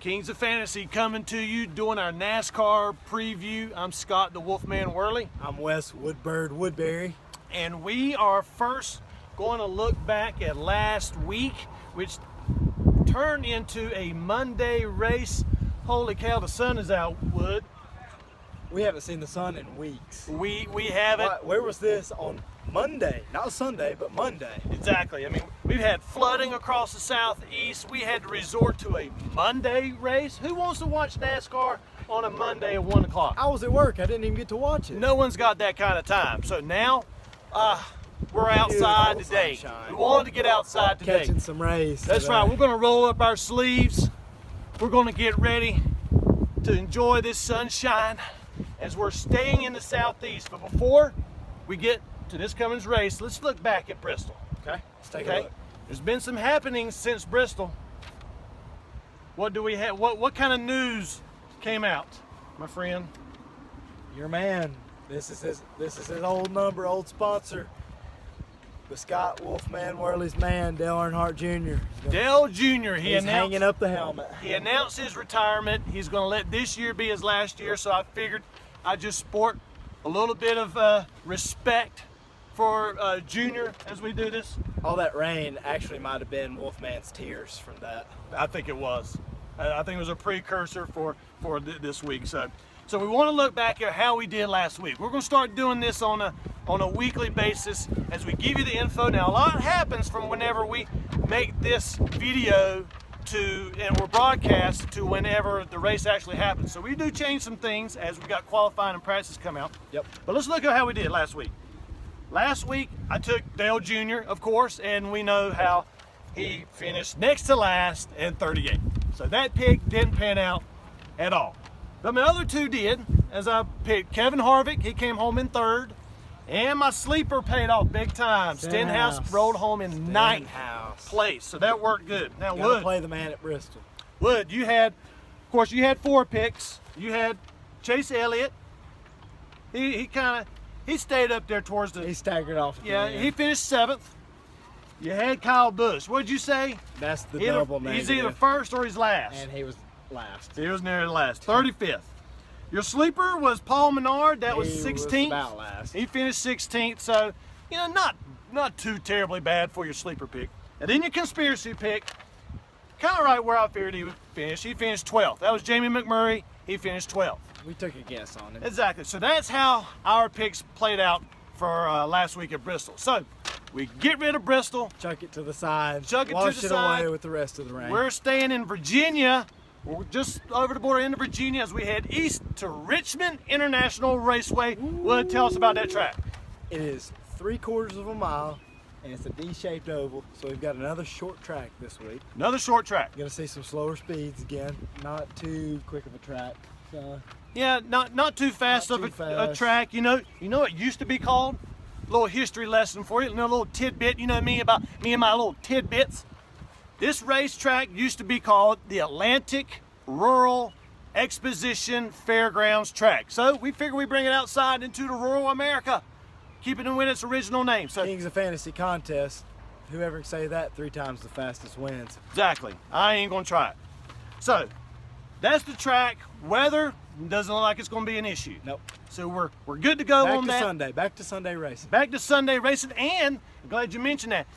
Kings of Fantasy coming to you, doing our NASCAR preview. I'm Scott, the Wolfman Whirly. I'm Wes, Woodbird, Woodbury. And we are first going to look back at last week, which turned into a Monday race. Holy cow, the sun is out, Wood. We haven't seen the sun in weeks. We haven't. Where was this on Monday? Not Sunday, but Monday. Exactly. I mean, we've had flooding across the southeast. We had to resort to a Monday race. Who wants to watch NASCAR on a Monday at 1 o'clock? I was at work. I didn't even get to watch it. No one's got that kind of time. So now, we're outside Beautiful today. sunshine. We wanted to get outside today. Catching some rays. That's today. right. We're going to roll up our sleeves. We're going to get ready to enjoy this sunshine as we're staying in the southeast. But before we get to this Cummins race, let's look back at Bristol. Okay, let's take a look. There's been some happenings since Bristol. What do we have? What kind of news came out, my friend? Your man. This is his old number, old sponsor. The Scott Wolfman Whirly's man, Dale Earnhardt Jr. Dale Jr. He's hanging up the helmet. He announced his retirement. He's going to let this year be his last year, so I figured I'd just sport a little bit of respect for Junior as we do this. All that rain actually might have been Wolfman's tears from that. I think it was. I think it was a precursor for this week. So we want to look back at how we did last week. We're going to start doing this on a weekly basis as we give you the info. Now, a lot happens from whenever we make this video and we're broadcast to whenever the race actually happens. So we do change some things as we got qualifying and practice come out. Yep. But let's look at how we did last week. Last week, I took Dale Jr., of course, and we know how he finished next to last in 38. So that pick didn't pan out at all. But my other two did, as I picked Kevin Harvick. He came home in third. And my sleeper paid off big time. Stenhouse rolled home in ninth place. So that worked good. Now, Wood, play the man at Bristol. Wood, you had four picks. You had Chase Elliott. He stayed up there towards the. He staggered off. Yeah, he finished 7th. You had Kyle Busch. What'd you say? That's the double name. He's either first or he's last. And he was last. He was near last. 35th. Your sleeper was Paul Menard. That was 16th. Was about last. He finished 16th. So, not too terribly bad for your sleeper pick. And then your conspiracy pick, kind of right where I figured he would finish. He finished 12th. That was Jamie McMurray. He finished 12th. We took a guess on him. Exactly. So that's how our picks played out for last week at Bristol. So we get rid of Bristol. Chuck it to the side. Chuck it to Wash the it side. away with the rest of the rain. We're staying in Virginia. We're just over the border into Virginia as we head east to Richmond International Raceway. Wood, tell us about that track. It is 3/4 of a mile, and it's a D-shaped oval. So we've got another short track this week. Another short track. You're gonna see some slower speeds again. Not too quick of a track. Yeah, not too fast Not of too a fast. track. You know what it used to be called? A little history lesson for you. A little tidbit. You know me and my little tidbits. This racetrack used to be called the Atlantic Rural Exposition Fairgrounds Track. So we figure we bring it outside into the rural America, keep it in its original name. So Kings of Fantasy contest. Whoever can say that 3 times the fastest wins. exactly. I ain't gonna try it. So that's the track. Weather doesn't look like it's gonna be an issue. Nope. So we're good to go Back on to that. Sunday. Back to Sunday racing. Back to Sunday racing, and I'm glad you mentioned that.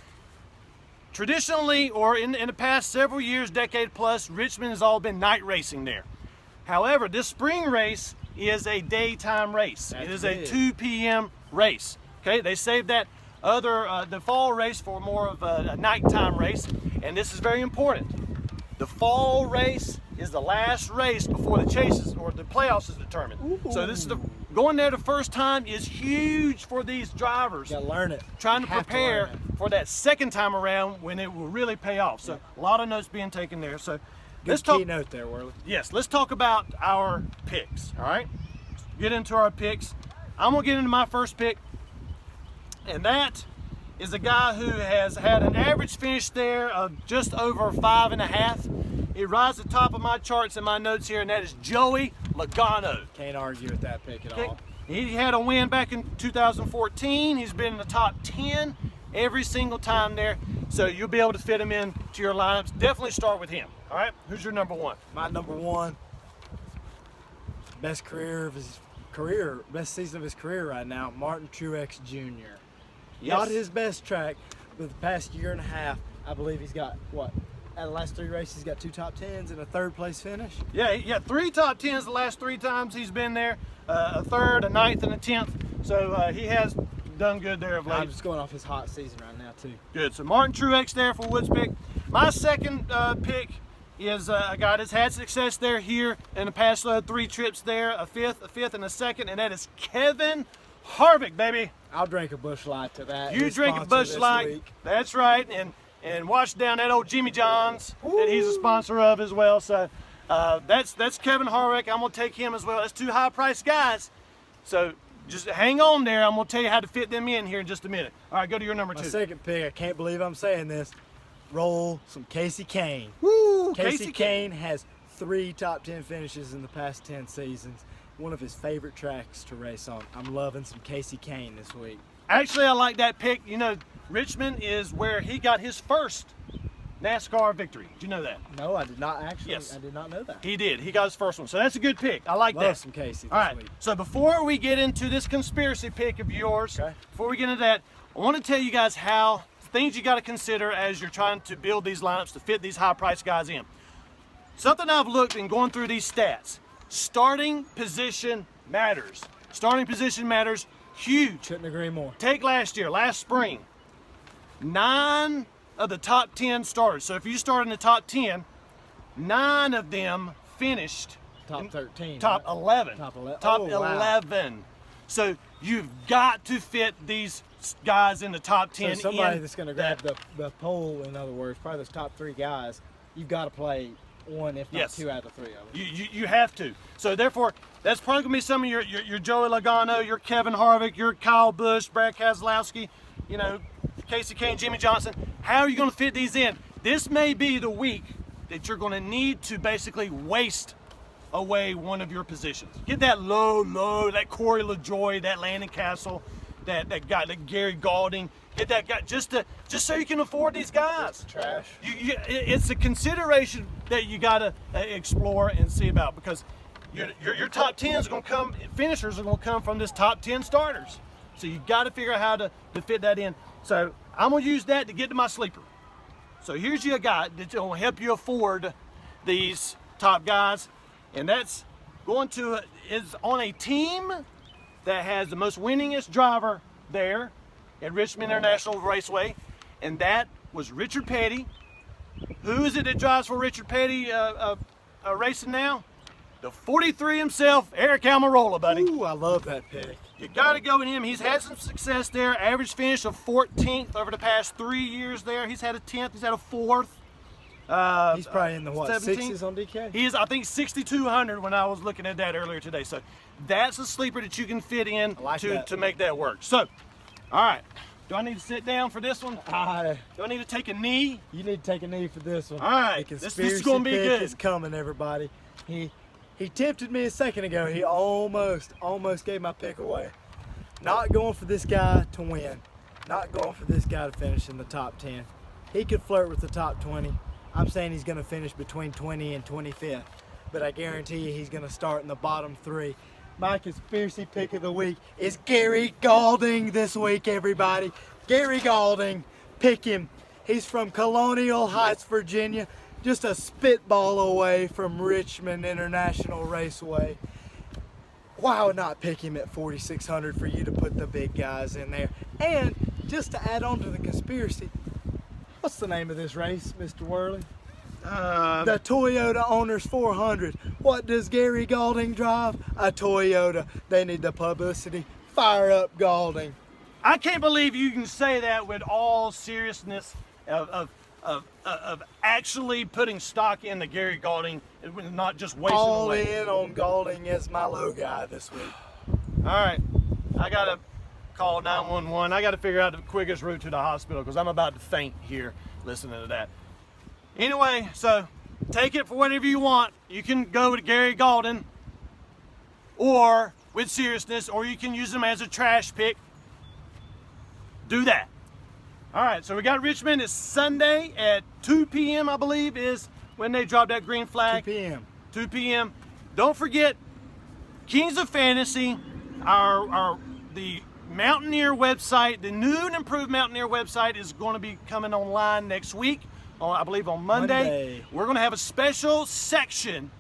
Traditionally, or in the past several years, decade plus, Richmond has all been night racing there. However, this spring race is a daytime race. It is a 2 p.m. race. Okay, they saved that the fall race for more of a nighttime race, and this is very important. The fall race is the last race before the chases or the playoffs is determined. So this is going there the first time is huge for these drivers. You gotta learn it. Trying to prepare for that second time around when it will really pay off. So a lot of notes being taken there. So Good keynote there, Whirly. Yes, let's talk about our picks. All right, let's get into our picks. I'm gonna get into my first pick, and that is a guy who has had an average finish there of just over 5.5. He rides the top of my charts and my notes here, and that is Joey Logano. Can't argue with that pick at all. He had a win back in 2014. He's been in the top 10 every single time there. So you'll be able to fit him in to your lineups. Definitely start with him. All right, who's your number one? My number one, best season of his career right now, Martin Truex Jr. Yes. Not his best track, but the past year and a half, I believe he's got, what, out of the last 3 races, he's got 2 top 10s and a 3rd place finish. Yeah, 3 top 10s the last 3 times he's been there, a 3rd, a 9th, and a 10th. So he has done good there of late. I'm just going off his hot season right now, too. Good. So Martin Truex there for Woods pick. My second pick is a guy that's had success there here in the past 3 trips there, a fifth, and a 2nd, and that is Kevin Harvick, baby. I'll drink a Busch Light to that. You His drink a sponsor Busch this Light. week. That's right. And wash down that old Jimmy John's that he's a sponsor of as well. So that's Kevin Harvick. I'm going to take him as well. That's 2 high-priced guys. So just hang on there. I'm going to tell you how to fit them in here in just a minute. All right, go to your number 2. My second pick, I can't believe I'm saying this. Roll some Casey Kane. Woo! Casey Kane has 3 top 10 finishes in the past 10 seasons. One of his favorite tracks to race on. I'm loving some Casey Kane this week. Actually, I like that pick. You know, Richmond is where he got his first NASCAR victory. Did you know that? No, I did not actually. Yes. I did not know that. He did. He got his first one. So that's a good pick. I like Love that. some Casey this All right. week. So before we get into this conspiracy pick of yours, Okay. before we get into that, I want to tell you guys how things you got to consider as you're trying to build these lineups to fit these high-priced guys in. Something I've looked and going through these stats. Starting position matters. Starting position matters. Huge. Couldn't agree more. Take last spring, 9 of the top 10 starters. So if you start in the top 10, 9 of them finished Top 13. top right? 11. Top 11. Top Oh, wow. 11. So you've got to fit these guys in the top 10. So somebody in that's going to grab the pole, in other words, probably those top 3 guys, you've got to play 1, if not Yes. 2 out of the 3 of them. You have to. So therefore, that's probably going to be some of your Joey Logano, your Kevin Harvick, your Kyle Busch, Brad Keselowski, you know, Casey Kane, Jimmy Johnson. How are you going to fit these in? This may be the week that you're going to need to basically waste away one of your positions. Get that low, that Corey LaJoie, that Landon Castle, that guy, that Gary Gaulding. Get that guy just so you can afford these guys. Trash. It's a consideration that you got to explore and see about, because your top 10s are going to come, finishers are going to come from this top 10 starters. So you got to figure out how to fit that in. So I'm going to use that to get to my sleeper. So here's your guy that's going to help you afford these top guys, and that's going to is on a team that has the most winningest driver there at Richmond International Raceway, and that was Richard Petty. Who is it that drives for Richard Petty racing now? The 43 himself, Eric Almirola, buddy. Ooh, I love that pick. You got to go with him. He's had some success there. Average finish of 14th over the past 3 years there. He's had a 10th. He's had a 4th. He's probably in the, what, 17th? 60s on DK? He is, I think, 6,200 when I was looking at that earlier today. So that's a sleeper that you can fit in to make that work. So, all right. Do I need to sit down for this one? Do I need to take a knee? You need to take a knee for this one. All right. The This conspiracy is going to be pick good. is coming, everybody. He tempted me a second ago. He almost gave my pick away. Not going for this guy to win. Not going for this guy to finish in the top 10. He could flirt with the top 20. I'm saying he's going to finish between 20 and 25th. But I guarantee you he's going to start in the bottom 3. My conspiracy pick of the week is Gary Gaulding this week, everybody. Gary Gaulding. Pick him. He's from Colonial Heights, Virginia. Just a spitball away from Richmond International Raceway. Why not pick him at 4,600 for you to put the big guys in there? And just to add on to the conspiracy, what's the name of this race, Mr. Worley? The Toyota Owners 400. What does Gary Gaulding drive? A Toyota. They need the publicity. Fire up Gaulding. I can't believe you can say that with all seriousness of actually putting stock in the Gary Gaulding and not just wasting All away. in on Gaulding as my low guy this week. All right, I gotta call 911. I gotta figure out the quickest route to the hospital because I'm about to faint here listening to that. Anyway, so take it for whatever you want. You can go with Gary Gaulding or with seriousness, or you can use him as a trash pick. Do that. All right, so we got Richmond. It's Sunday at 2 p.m., I believe, is when they drop that green 2 flag. p.m. 2 p.m. Don't forget, Kings of Fantasy, the Mountaineer website, the new and improved Mountaineer website is going to be coming online next week, I believe on Monday. We're going to have a special section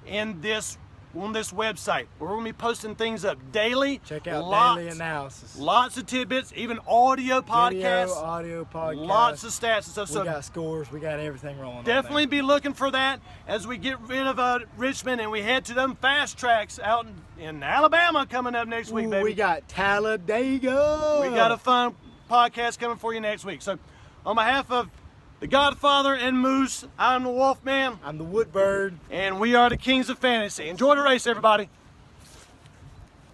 in this on this website. We're going to be posting things up daily. Check out daily analysis. Lots of tidbits, even audio podcasts. Video, audio podcasts. Lots of stats and stuff. We got scores. We got everything rolling. Definitely be looking for that as we get rid of Richmond and we head to them fast tracks out in Alabama coming up next week, baby. We got Talladega. We got a fun podcast coming for you next week. So on behalf of the Godfather and Moose, I'm the Wolfman. I'm the Woodbird. And we are the Kings of Fantasy. Enjoy the race, everybody.